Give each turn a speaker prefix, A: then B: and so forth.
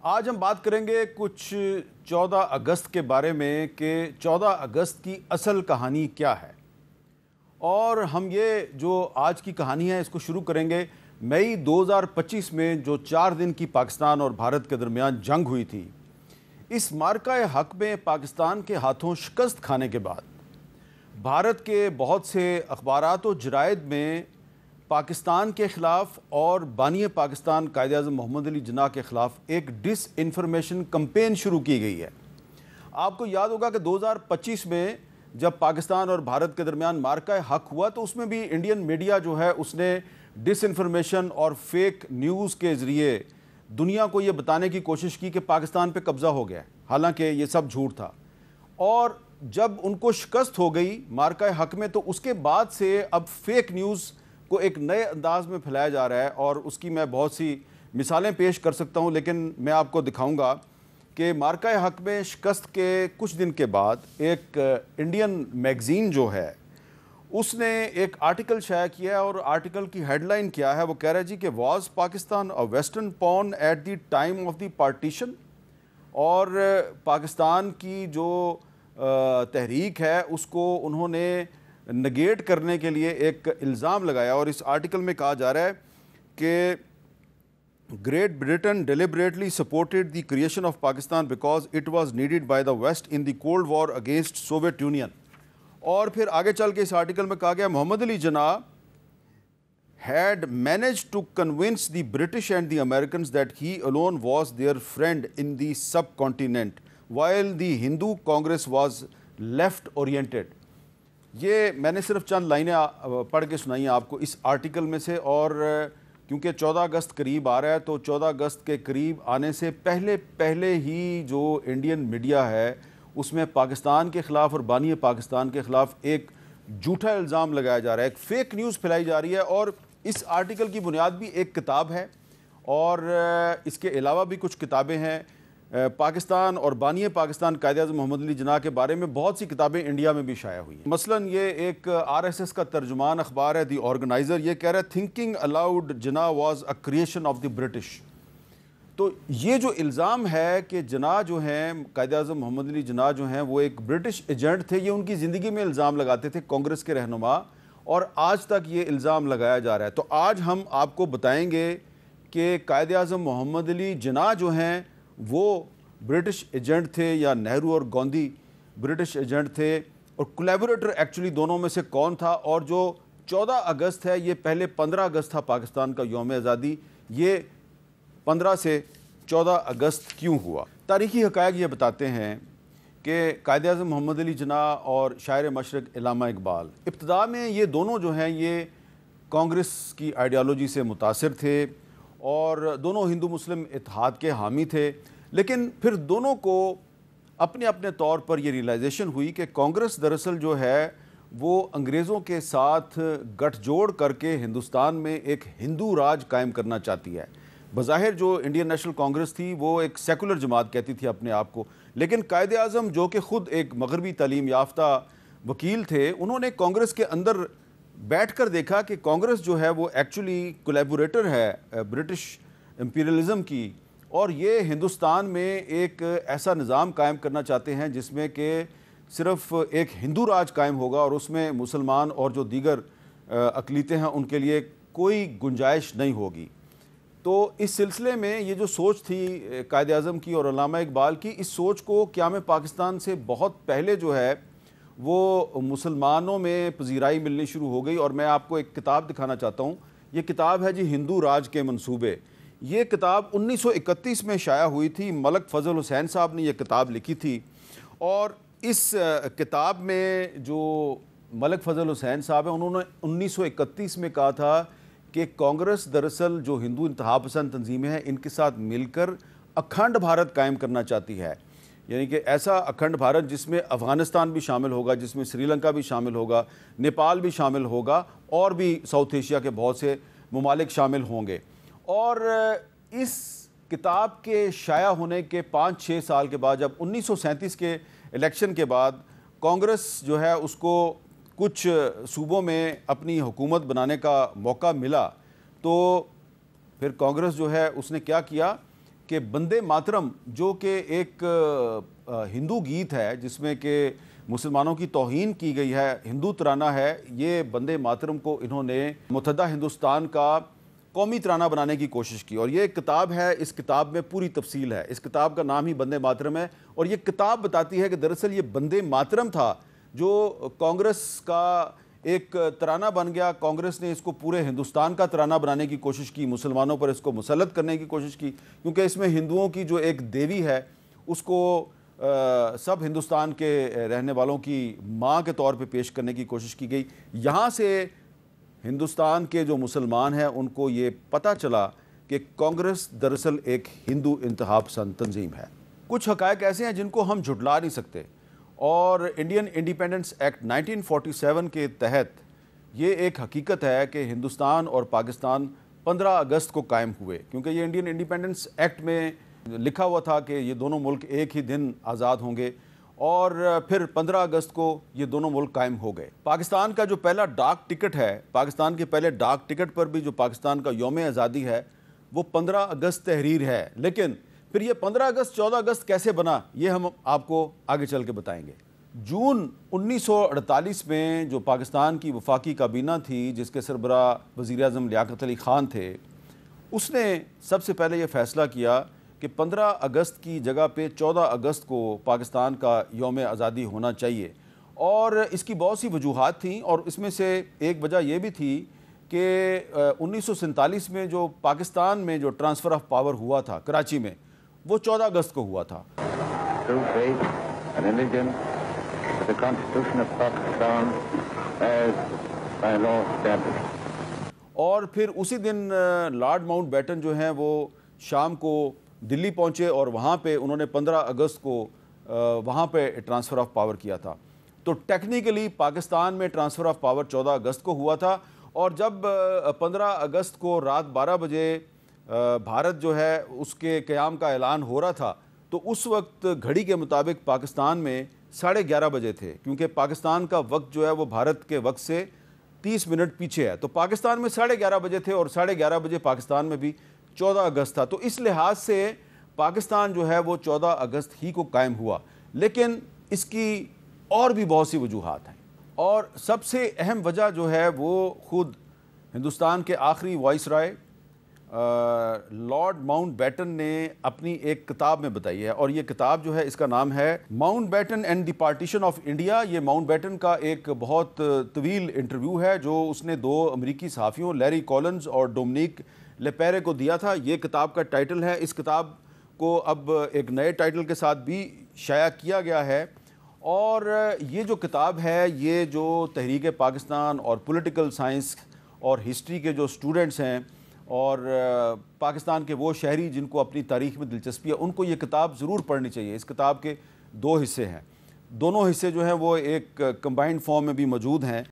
A: آج ہم بات کریں گے کچھ 14 اگست کے بارے میں کہ 14 اگست کی اصل کہانی کیا ہے، اور ہم یہ جو آج کی کہانی ہے اس کو شروع کریں گے مئی 2025 میں جو 4 دن کی پاکستان اور بھارت کے درمیان جنگ ہوئی تھی۔ اس معرکہ حق میں پاکستان کے ہاتھوں شکست کھانے کے بعد بھارت کے بہت سے اخبارات و جرائد میں پاکستان کے خلاف اور بانی پاکستان قائد اعظم محمد علی جناح کے خلاف ایک ڈس انفارمیشن کمپین شروع کی گئی ہے۔ آپ کو یاد ہوگا کہ 2025 میں جب پاکستان اور بھارت کے درمیان معرکہ حق ہوا تو اس میں بھی انڈین میڈیا جو ہے اس نے ڈس انفارمیشن اور فیک نیوز کے ذریعے دنیا کو یہ بتانے کی کوشش کی کہ پاکستان پہ قبضہ ہو گیا ہے، حالانکہ یہ سب جھوٹ تھا۔ اور جب ان کو شکست ہو گئی معرکہ حق میں تو اس کے بعد سے اب فیک نیوز کو ایک نئے انداز میں پھیلایا جا رہا ہے، اور اس کی میں بہت سی مثالیں پیش کر سکتا ہوں، لیکن میں آپ کو دکھاؤں گا کہ معرکہ حق میں شکست کے کچھ دن کے بعد ایک انڈین میگزین جو ہے اس نے ایک آرٹیکل شائع کیا ہے، اور آرٹیکل کی ہیڈ لائن کیا ہے، وہ کہہ رہا ہے جی کہ was Pakistan a western pawn at the time of the partition, اور پاکستان کی جو تحریک ہے اس کو انہوں نے نگیٹ کرنے کے لیے ایک الزام لگایا، اور اس آرٹیکل میں کہا جا رہا ہے کہ Great Britain deliberately supported the creation of Pakistan because it was needed by the West in the Cold War against Soviet Union. اور پھر آگے چل کے اس آرٹیکل میں کہا گیا محمد Ali Jinnah had managed to convince the British and the Americans that he alone was their friend in the subcontinent while the Hindu Congress was left oriented۔ یہ میں نے صرف چند لائنیں پڑھ کے سنائی ہیں آپ کو اس آرٹیکل میں سے، اور کیونکہ 14 اگست قریب آ رہا ہے تو 14 اگست کے قریب آنے سے پہلے ہی جو انڈین میڈیا ہے اس میں پاکستان کے خلاف اور بانی پاکستان کے خلاف ایک جھوٹا الزام لگایا جا رہا ہے، ایک فیک نیوز پھیلائی جا رہی ہے، اور اس آرٹیکل کی بنیاد بھی ایک کتاب ہے، اور اس کے علاوہ بھی کچھ کتابیں ہیں۔ پاکستان اور بانی پاکستان قائد اعظم محمد علی جناح کے بارے میں بہت سی کتابیں انڈیا میں بھی شائع ہوئی ہیں۔ مثلاً یہ ایک RSS کا ترجمان اخبار ہے دی آرگنائزر، یہ کہہ رہا ہے thinking allowed Jinnah was a creation of the British. تو یہ جو الزام ہے کہ جناح جو ہیں قائد اعظم محمد علی جناح جو ہیں وہ ایک برٹش ایجنٹ تھے، یہ ان کی زندگی میں الزام لگاتے تھے کانگریس کے رہنما، اور آج تک یہ الزام لگایا جا رہا ہے۔ تو آج ہم آپ کو بتائیں گے کہ قائد اعظم محمد علی جناح جو ہیں وہ برٹش ایجنٹ تھے یا نہرو اور گاندھی برٹش ایجنٹ تھے، اور کولیبوریٹر ایکچولی دونوں میں سے کون تھا، اور جو 14 اگست ہے یہ پہلے 15 اگست تھا پاکستان کا یوم آزادی، یہ 15 سے 14 اگست کیوں ہوا؟ تاریخی حقائق یہ بتاتے ہیں کہ قائد اعظم محمد علی جناح اور شاعر مشرق علامہ اقبال ابتدا میں یہ دونوں جو ہیں یہ کانگریس کی آئیڈیالوجی سے متاثر تھے، اور دونوں ہندو مسلم اتحاد کے حامی تھے، لیکن پھر دونوں کو اپنے اپنے طور پر یہ ریئلائزیشن ہوئی کہ کانگریس دراصل جو ہے وہ انگریزوں کے ساتھ گٹھ جوڑ کر کے ہندوستان میں ایک ہندو راج قائم کرنا چاہتی ہے۔ بظاہر جو انڈین نیشنل کانگریس تھی وہ ایک سیکولر جماعت کہتی تھی اپنے آپ کو، لیکن قائد اعظم جو کہ خود ایک مغربی تعلیم یافتہ وکیل تھے، انہوں نے کانگریس کے اندر بیٹھ کر دیکھا کہ کانگریس جو ہے وہ ایکچولی کولیبوریٹر ہے برٹش امپیریلزم کی، اور یہ ہندوستان میں ایک ایسا نظام قائم کرنا چاہتے ہیں جس میں کہ صرف ایک ہندو راج قائم ہوگا، اور اس میں مسلمان اور جو دیگر اقلیتیں ہیں ان کے لیے کوئی گنجائش نہیں ہوگی۔ تو اس سلسلے میں یہ جو سوچ تھی قائد اعظم کی اور علامہ اقبال کی، اس سوچ کو قیام پاکستان سے بہت پہلے جو ہے وہ مسلمانوں میں پذیرائی ملنی شروع ہو گئی، اور میں آپ کو ایک کتاب دکھانا چاہتا ہوں۔ یہ کتاب ہے جی ہندو راج کے منصوبے۔ یہ کتاب 1931 میں شائع ہوئی تھی، ملک فضل حسین صاحب نے یہ کتاب لکھی تھی، اور اس کتاب میں جو ملک فضل حسین صاحب ہیں انہوں نے 1931 میں کہا تھا کہ کانگریس دراصل جو ہندو انتہا پسند تنظیمیں ہیں ان کے ساتھ مل کر اکھنڈ بھارت قائم کرنا چاہتی ہے، یعنی کہ ایسا اکھنڈ بھارت جس میں افغانستان بھی شامل ہوگا، جس میں سری لنکا بھی شامل ہوگا، نیپال بھی شامل ہوگا، اور بھی ساؤتھ ایشیا کے بہت سے ممالک شامل ہوں گے۔ اور اس کتاب کے شائع ہونے کے 5-6 سال کے بعد جب 1937 کے الیکشن کے بعد کانگریس جو ہے اس کو کچھ صوبوں میں اپنی حکومت بنانے کا موقع ملا، تو پھر کانگریس جو ہے اس نے کیا کیا کہ بندے ماترم جو کہ ایک ہندو گیت ہے جس میں کہ مسلمانوں کی توہین کی گئی ہے، ہندو ترانہ ہے، یہ بندے ماترم کو انہوں نے متحدہ ہندوستان کا قومی ترانہ بنانے کی کوشش کی، اور یہ ایک کتاب ہے، اس کتاب میں پوری تفصیل ہے۔ اس کتاب کا نام ہی بندے ماترم ہے، اور یہ کتاب بتاتی ہے کہ دراصل یہ بندے ماترم تھا جو کانگریس کا ایک ترانہ بن گیا۔ کانگریس نے اس کو پورے ہندوستان کا ترانہ بنانے کی کوشش کی، مسلمانوں پر اس کو مسلط کرنے کی کوشش کی، کیونکہ اس میں ہندوؤں کی جو ایک دیوی ہے اس کو سب ہندوستان کے رہنے والوں کی ماں کے طور پہ پیش کرنے کی کوشش کی گئی۔ یہاں سے ہندوستان کے جو مسلمان ہیں ان کو یہ پتہ چلا کہ کانگریس دراصل ایک ہندو انتہا پسند تنظیم ہے۔ کچھ حقائق ایسے ہیں جن کو ہم جھٹلا نہیں سکتے، اور انڈین انڈیپینڈنس ایکٹ 1947 کے تحت یہ ایک حقیقت ہے کہ ہندوستان اور پاکستان 15 اگست کو قائم ہوئے، کیونکہ یہ انڈین انڈیپینڈنس ایکٹ میں لکھا ہوا تھا کہ یہ دونوں ملک ایک ہی دن آزاد ہوں گے، اور پھر 15 اگست کو یہ دونوں ملک قائم ہو گئے۔ پاکستان کا جو پہلا ڈاک ٹکٹ ہے، پاکستان کے پہلے ڈاک ٹکٹ پر بھی جو پاکستان کا یوم آزادی ہے وہ 15 اگست تحریر ہے، لیکن پھر یہ 15 اگست 14 اگست کیسے بنا یہ ہم آپ کو آگے چل کے بتائیں گے۔ جون 1948 میں جو پاکستان کی وفاقی کابینہ تھی جس کے سربراہ وزیر اعظم لیاقت علی خان تھے، اس نے سب سے پہلے یہ فیصلہ کیا کہ 15 اگست کی جگہ پہ 14 اگست کو پاکستان کا یوم آزادی ہونا چاہیے، اور اس کی بہت سی وجوہات تھیں، اور اس میں سے ایک وجہ یہ بھی تھی کہ 1947 میں جو پاکستان میں جو ٹرانسفر آف پاور ہوا تھا کراچی میں، وہ 14 اگست کو ہوا تھا۔ اور پھر اسی دن لارڈ ماؤنٹ بیٹن جو ہیں وہ شام کو دلی پہنچے، اور وہاں پہ انہوں نے 15 اگست کو وہاں پہ ٹرانسفر آف پاور کیا تھا۔ تو ٹیکنیکلی پاکستان میں ٹرانسفر آف پاور 14 اگست کو ہوا تھا، اور جب 15 اگست کو رات 12 بجے بھارت جو ہے اس کے قیام کا اعلان ہو رہا تھا، تو اس وقت گھڑی کے مطابق پاکستان میں 11:30 بجے تھے، کیونکہ پاکستان کا وقت جو ہے وہ بھارت کے وقت سے 30 منٹ پیچھے ہے، تو پاکستان میں 11:30 بجے تھے، اور 11:30 بجے پاکستان میں بھی 14 اگست تھا۔ تو اس لحاظ سے پاکستان جو ہے وہ 14 اگست ہی کو قائم ہوا، لیکن اس کی اور بھی بہت سی وجوہات ہیں، اور سب سے اہم وجہ جو ہے وہ خود ہندوستان کے آخری وائس رائے لارڈ ماؤنٹ بیٹن نے اپنی ایک کتاب میں بتائی ہے، اور یہ کتاب جو ہے اس کا نام ہے Mountbatten and the partition of India. یہ ماؤنٹ بیٹن کا ایک بہت طویل انٹرویو ہے جو اس نے 2 امریکی صحافیوں لیری کولنز اور ڈومنیک لیپیرے کو دیا تھا۔ یہ کتاب کا ٹائٹل ہے، اس کتاب کو اب ایک نئے ٹائٹل کے ساتھ بھی شائع کیا گیا ہے، اور یہ جو کتاب ہے یہ جو تحریک پاکستان اور پولیٹیکل سائنس اور ہسٹری کے جو اسٹوڈنٹس ہیں اور پاکستان کے وہ شہری جن کو اپنی تاریخ میں دلچسپی ہے، ان کو یہ کتاب ضرور پڑھنی چاہیے۔ اس کتاب کے 2 حصے ہیں، دونوں حصے جو ہیں وہ ایک کمبائنڈ فارم میں بھی موجود ہیں۔